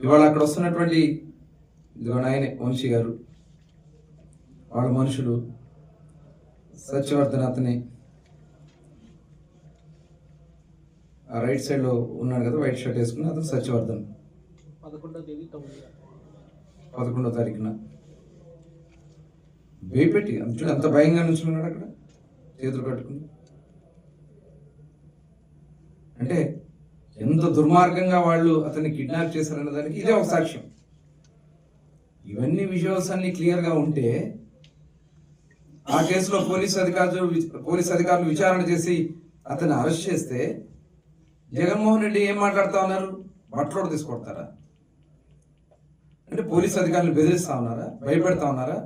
ఇవాళ అక్కడ వస్తున్నటువంటి ఇదిగో నాయనే వంశీ గారు, వాళ్ళ మనుషులు, సత్యవర్ధన్ అతని ఆ రైట్ సైడ్ లో ఉన్నాడు కదా, వైట్ షర్ట్ వేసుకుని, అతను సత్యవర్ధన్. 11వ తారీఖున భయపెట్టి చూడు అంత భయంగా నుంచున్నాడు అక్కడ చేతులు కట్టుకుని. అంటే ఎంత దుర్మార్గంగా వాళ్ళు అతన్ని కిడ్నాప్ చేశారన్న దానికి ఇదే ఒక సాక్ష్యం. ఇవన్నీ విజువల్స్ అన్ని క్లియర్ గా ఉంటే ఆ కేసులో పోలీస్ అధికారులు విచారణ చేసి అతన్ని అరెస్ట్ చేస్తే జగన్మోహన్ రెడ్డి ఏం మాట్లాడుతా ఉన్నారు? బట్టలోడు తీసుకొడతారా? అంటే పోలీస్ అధికారులు బెదిరిస్తా ఉన్నారా? భయపెడతా ఉన్నారా?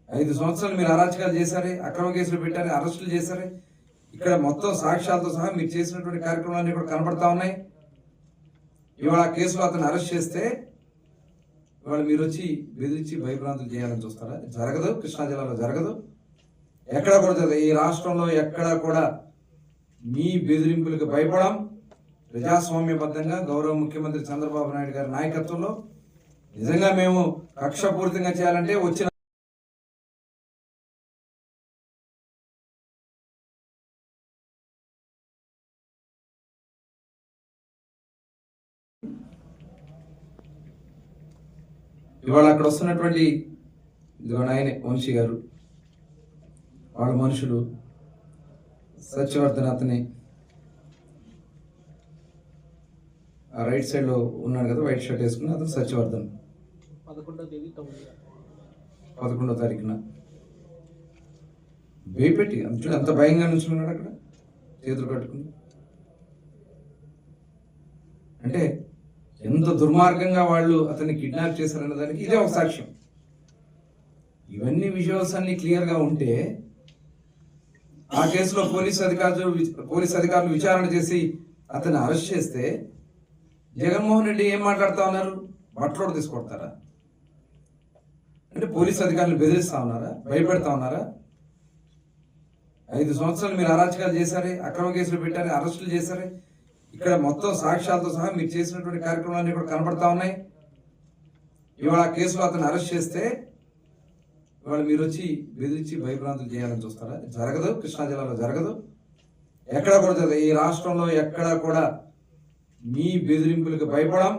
5 సంవత్సరాలు మీరు అరాచకాలు చేశారే, అక్రమ కేసులు పెట్టారే, అరెస్టులు చేశారే. ఇక్కడ మొత్తం సాక్ష్యాలతో సహా మీరు చేసినటువంటి కార్యక్రమాలన్నీ కూడా కనబడతా ఉన్నాయి. ఇవాళ ఆ కేసులో అతను అరెస్ట్ చేస్తే ఇవాళ మీరు వచ్చి బెదిరించి భయభ్రాంతులు చేయాలని చూస్తారా? జరగదు. కృష్ణా జిల్లాలో జరగదు, ఎక్కడ కూడా జరగదు. ఈ రాష్ట్రంలో ఎక్కడా కూడా మీ బెదిరింపులకు భయపడం. ప్రజాస్వామ్యబద్ధంగా గౌరవ ముఖ్యమంత్రి చంద్రబాబు నాయుడు గారి నాయకత్వంలో నిజంగా మేము కక్షపూరితంగా చేయాలంటే వచ్చిన ఇవాళ అక్కడ వస్తున్నటువంటి ఇదిగో నాయనే వంశీ గారు, వాళ్ళ మనుషులు, సత్యవర్ధన్ అతని ఆ రైట్ సైడ్ లో ఉన్నాడు కదా, వైట్ షర్ట్ వేసుకుని, అతను సత్యవర్ధన్. 11వ తారీఖున భయపెట్టి చూడు అంత భయంగా నుంచున్నాడు అక్కడ చేతులు కట్టుకుని. అంటే ఎంత దుర్మార్గంగా వాళ్ళు అతన్ని కిడ్నాప్ చేశారన్న దానికి ఇదే ఒక సాక్ష్యం. ఇవన్నీ విజువల్స్ అన్ని క్లియర్ గా ఉంటే ఆ కేసులో పోలీస్ అధికారులు విచారణ చేసి అతన్ని అరెస్ట్ చేస్తే జగన్మోహన్ రెడ్డి ఏం మాట్లాడుతా ఉన్నారు? బట్టలోడు తీసుకొడతారా? అంటే పోలీస్ అధికారులు బెదిరిస్తా ఉన్నారా? భయపెడతా ఉన్నారా? 5 సంవత్సరాలు మీరు అరాచకాలు చేశారే, అక్రమ కేసులు పెట్టారే, అరెస్టులు చేశారే. ఇక్కడ మొత్తం సాక్ష్యాలతో సహా మీరు చేసినటువంటి కార్యక్రమాలన్నీ కూడా కనబడతా ఉన్నాయి. ఇవాళ ఆ కేసులో అతను అరెస్ట్ చేస్తే ఇవాళ మీరు వచ్చి బెదిరించి భయభ్రాంతులు చేయాలని చూస్తారా? జరగదు. కృష్ణా జిల్లాలో జరగదు, ఎక్కడ కూడా జరగదు. ఈ రాష్ట్రంలో ఎక్కడా కూడా మీ బెదిరింపులకు భయపడం.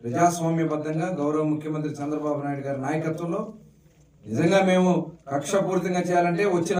ప్రజాస్వామ్యబద్ధంగా గౌరవ ముఖ్యమంత్రి చంద్రబాబు నాయుడు గారి నాయకత్వంలో నిజంగా మేము కక్షపూరితంగా చేయాలంటే వచ్చిన